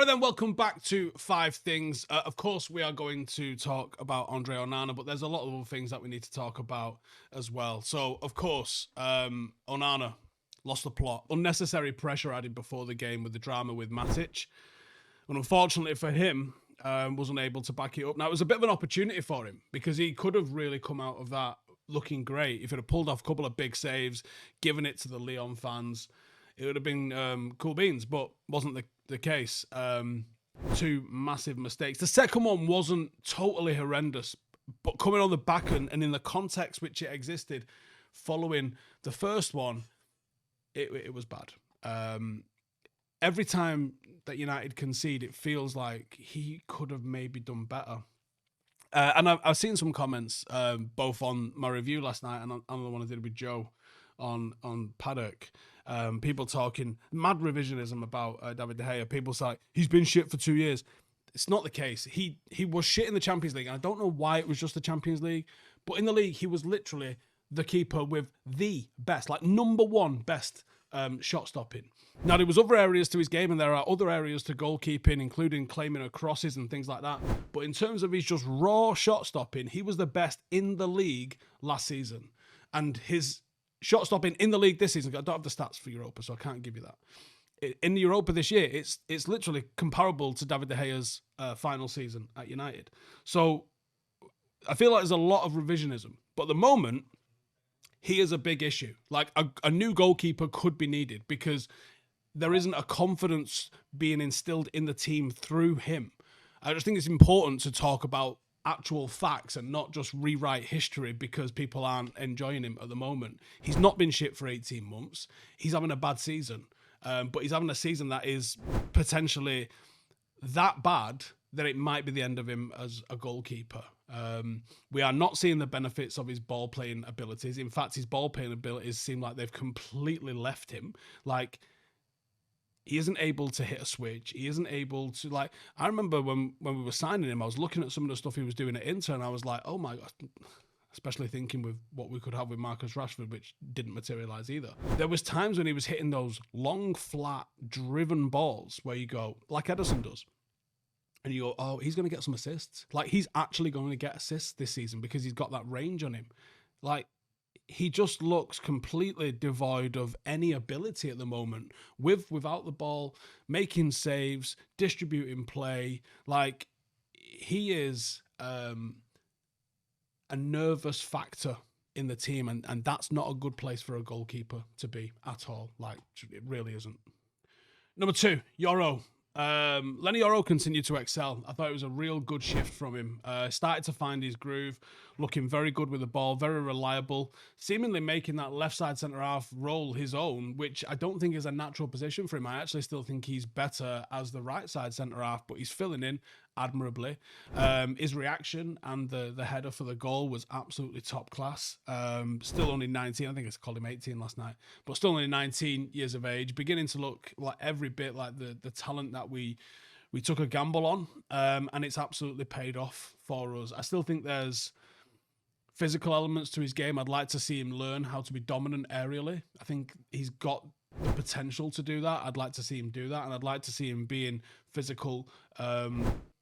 Alright then, welcome back to Five Things. Of course, we are going to talk about Andre Onana, but there's a lot of other things that we need to talk about as well. So, of course, Onana lost the plot. Unnecessary pressure added before the game with the drama with Matic. And unfortunately for him, wasn't able to back it up. Now, it was a bit of an opportunity for him because he could have really come out of that looking great. If he'd have pulled off a couple of big saves, given it to the Lyon fans, it would have been cool beans, but wasn't the case. Two massive mistakes. The second one wasn't totally horrendous, but coming on the back and in the context which it existed following the first one, it was bad. Every time that United concede, it feels like he could have maybe done better. And I've seen some comments, both on my review last night and on the one I did with Joe on Paddock. People talking mad revisionism about David De Gea. People say he's been shit for 2 years. It's not the case. He was shit in the Champions League. And I don't know why it was just the Champions League, but in the league he was literally the keeper with the best, like number one best shot stopping. Now there was other areas to his game, and there are other areas to goalkeeping, including claiming of crosses and things like that. But in terms of his just raw shot stopping, he was the best in the league last season, and his shot stopping in the league this season, I don't have the stats for Europa, so I can't give you that. In Europa this year, it's literally comparable to David De Gea's final season at United. So I feel like there's a lot of revisionism. But at the moment, he is a big issue. Like a new goalkeeper could be needed because there isn't a confidence being instilled in the team through him. I just think it's important to talk about actual facts and not just rewrite history because people aren't enjoying him at the moment. He's not been shit for 18 months. He's having a bad season. But he's having a season that is potentially that bad that it might be the end of him as a goalkeeper. We are not seeing the benefits of his ball-playing abilities. In fact, his ball-playing abilities seem like they've completely left him. Like, he isn't able to hit a switch. He isn't able to, like, I remember when we were signing him, I was looking at some of the stuff he was doing at Inter, and I was like, oh my God, especially thinking with what we could have with Marcus Rashford, which didn't materialise either. There was times when he was hitting those long, flat, driven balls where you go, like Ederson does, and you go, oh, he's going to get some assists. Like, he's actually going to get assists this season because he's got that range on him. Like, he just looks completely devoid of any ability at the moment, without the ball, making saves, distributing play. Like, he is a nervous factor in the team, and that's not a good place for a goalkeeper to be at all. Like, it really isn't. Number 2, Yoro. Lenny Yoro continued to excel. I thought it was a real good shift from him. Started to find his groove, looking very good with the ball, very reliable, seemingly making that left side centre-half role his own, which I don't think is a natural position for him. I actually still think he's better as the right side centre-half, but he's filling in admirably. His reaction and the header for the goal was absolutely top class. Still only 19, I think I called him 18 last night, but still only 19 years of age, beginning to look like every bit like the talent that we took a gamble on, and it's absolutely paid off for us. I still think there's physical elements to his game. I'd like to see him learn how to be dominant aerially. I think he's got the potential to do that. I'd like to see him do that, and I'd like to see him being physical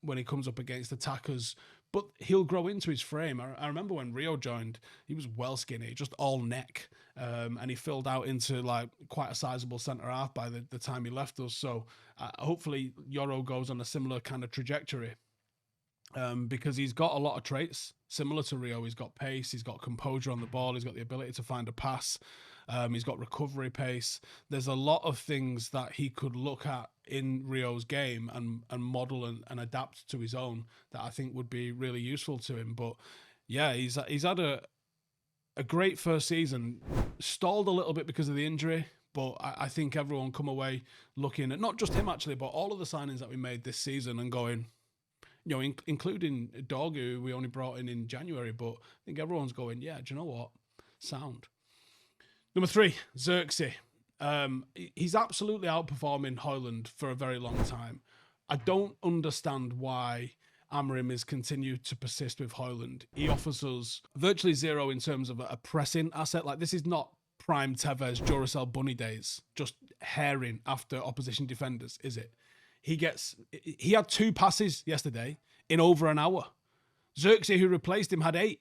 when he comes up against attackers. But he'll grow into his frame. I remember when Rio joined, he was well skinny, just all neck, and he filled out into like quite a sizable centre half by the time he left us. So hopefully Yoro goes on a similar kind of trajectory, because he's got a lot of traits similar to Rio. He's got pace, he's got composure on the ball, he's got the ability to find a pass, he's got recovery pace. There's a lot of things that he could look at in Rio's game and model and adapt to his own that I think would be really useful to him. But yeah, he's had a great first season, stalled a little bit because of the injury, but I think everyone come away looking at, not just him actually, but all of the signings that we made this season and going, you know, including Dog, who we only brought in January, but I think everyone's going, yeah, do you know what? Sound. Number 3, Zirkzee. He's absolutely outperforming Hojlund for a very long time. I don't understand why Amorim has continued to persist with Hojlund. He offers us virtually zero in terms of a pressing asset. Like, this is not prime Tevez, Duracell Bunny days, just herring after opposition defenders, is it? he had 2 passes yesterday in over an hour. Zirkzee, who replaced him, had 8.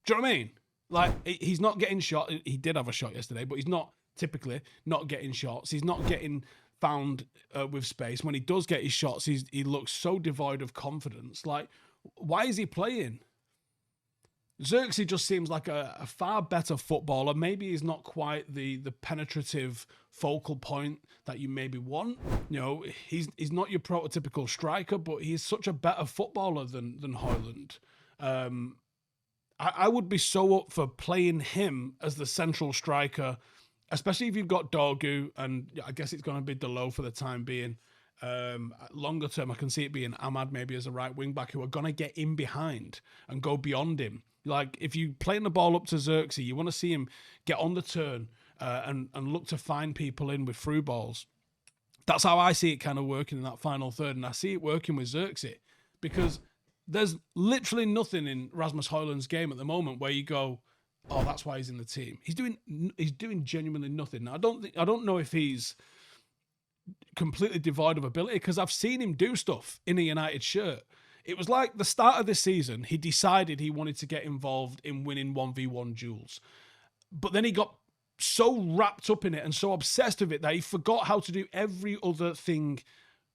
Do you know what I mean? Like, he's not getting shot. He did have a shot yesterday, but he's not typically not getting shots. He's not getting found with space. When he does get his shots, he looks so devoid of confidence. Like, why is he playing? Zirkzee just seems like a far better footballer. Maybe he's not quite the penetrative focal point that you maybe want. You know, he's not your prototypical striker, but he's such a better footballer than Hojlund. I would be so up for playing him as the central striker, especially if you've got Dorgu, and I guess it's going to be Delo for the time being. Longer term, I can see it being Ahmad maybe as a right wing back, who are going to get in behind and go beyond him. Like, if you playing the ball up to Zirkzee, you want to see him get on the turn and look to find people in with through balls. That's how I see it kind of working in that final third, and I see it working with Zirkzee, because there's literally nothing in Rasmus Hojlund's game at the moment where you go, oh, that's why he's in the team. He's doing genuinely nothing. Now, I don't know if he's completely devoid of ability, because I've seen him do stuff in a United shirt. It was like the start of this season, he decided he wanted to get involved in winning 1v1 duels. But then he got so wrapped up in it and so obsessed with it that he forgot how to do every other thing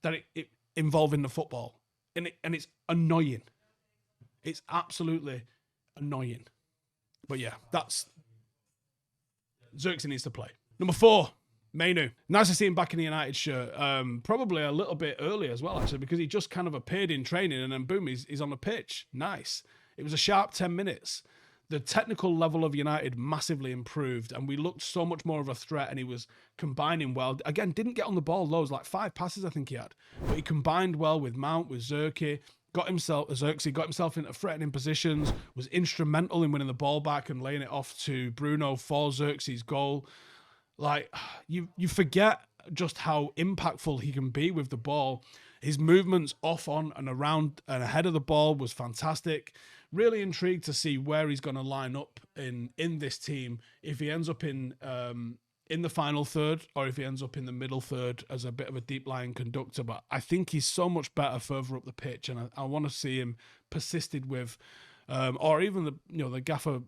that it involving the football. And it's annoying. It's absolutely annoying. But yeah, Zirkzee needs to play. Number 4, Mainoo. Nice to see him back in the United shirt. Probably a little bit early as well, actually, because he just kind of appeared in training and then boom, he's on the pitch. Nice. It was a sharp 10 minutes. The technical level of United massively improved, and we looked so much more of a threat, and he was combining well. Again, didn't get on the ball loads, like 5 passes I think he had. But he combined well with Mount, with Zirkzee, got himself into threatening positions, was instrumental in winning the ball back and laying it off to Bruno for Zirkzee's goal. Like, you forget just how impactful he can be with the ball. His movements off, on, and around and ahead of the ball was fantastic. Really intrigued to see where he's going to line up in this team, if he ends up in the final third or if he ends up in the middle third as a bit of a deep lying conductor. But I think he's so much better further up the pitch, and I want to see him persisted with, or even the gaffer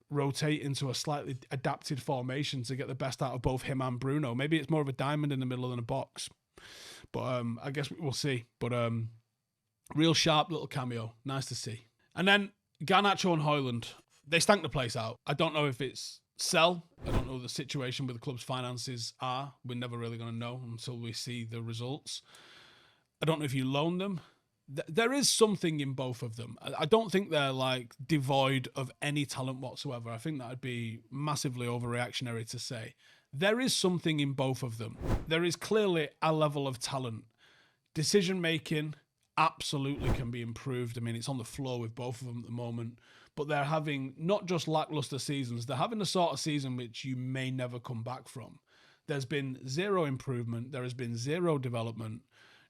rotate into a slightly adapted formation to get the best out of both him and Bruno. Maybe it's more of a diamond in the middle than a box, but I guess we'll see. But real sharp little cameo, nice to see. And then Garnacho and Hojlund, they stank the place out. I don't know if it's sell. I don't know the situation with the club's finances are. We're never really going to know until we see the results. I don't know if you loan them. There is something in both of them. I don't think they're like devoid of any talent whatsoever. I think that would be massively overreactionary to say. There is something in both of them. There is clearly a level of talent. Decision making absolutely can be improved. I mean, it's on the floor with both of them at the moment. But they're having not just lackluster seasons, they're having the sort of season which you may never come back from. There's been 0 improvement. There has been 0 development.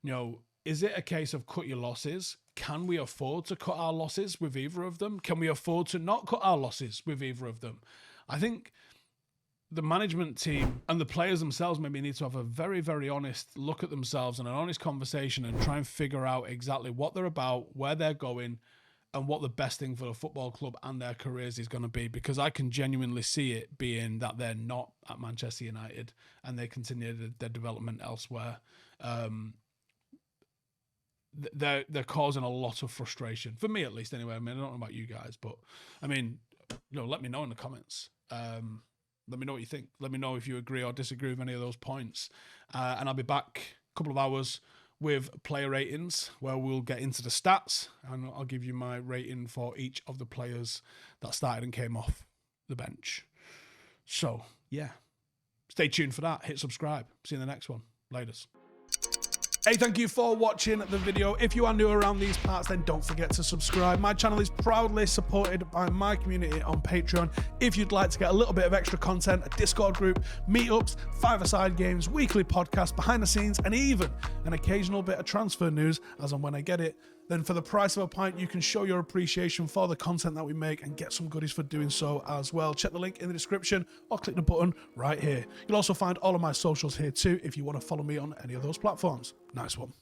You know, is it a case of cut your losses? Can we afford to cut our losses with either of them? Can we afford to not cut our losses with either of them? I think the management team and the players themselves maybe need to have a very, very honest look at themselves and an honest conversation and try and figure out exactly what they're about, where they're going, and what the best thing for the football club and their careers is going to be, because I can genuinely see it being that they're not at Manchester United and they continue their development elsewhere. They're causing a lot of frustration, for me at least anyway. I mean, I don't know about you guys, but I mean, let me know in the comments. Let me know what you think. Let me know if you agree or disagree with any of those points. And I'll be back a couple of hours with player ratings, where we'll get into the stats, and I'll give you my rating for each of the players that started and came off the bench. So, yeah. Stay tuned for that. Hit subscribe. See you in the next one. Laters. Hey, thank you for watching the video. If you are new around these parts, then don't forget to subscribe. My channel is proudly supported by my community on Patreon. If you'd like to get a little bit of extra content, a Discord group, meetups, 5-a-side games, weekly podcasts, behind the scenes, and even an occasional bit of transfer news as and when I get it, then for the price of a pint, you can show your appreciation for the content that we make and get some goodies for doing so as well. Check the link in the description or click the button right here. You'll also find all of my socials here too if you want to follow me on any of those platforms. Nice one.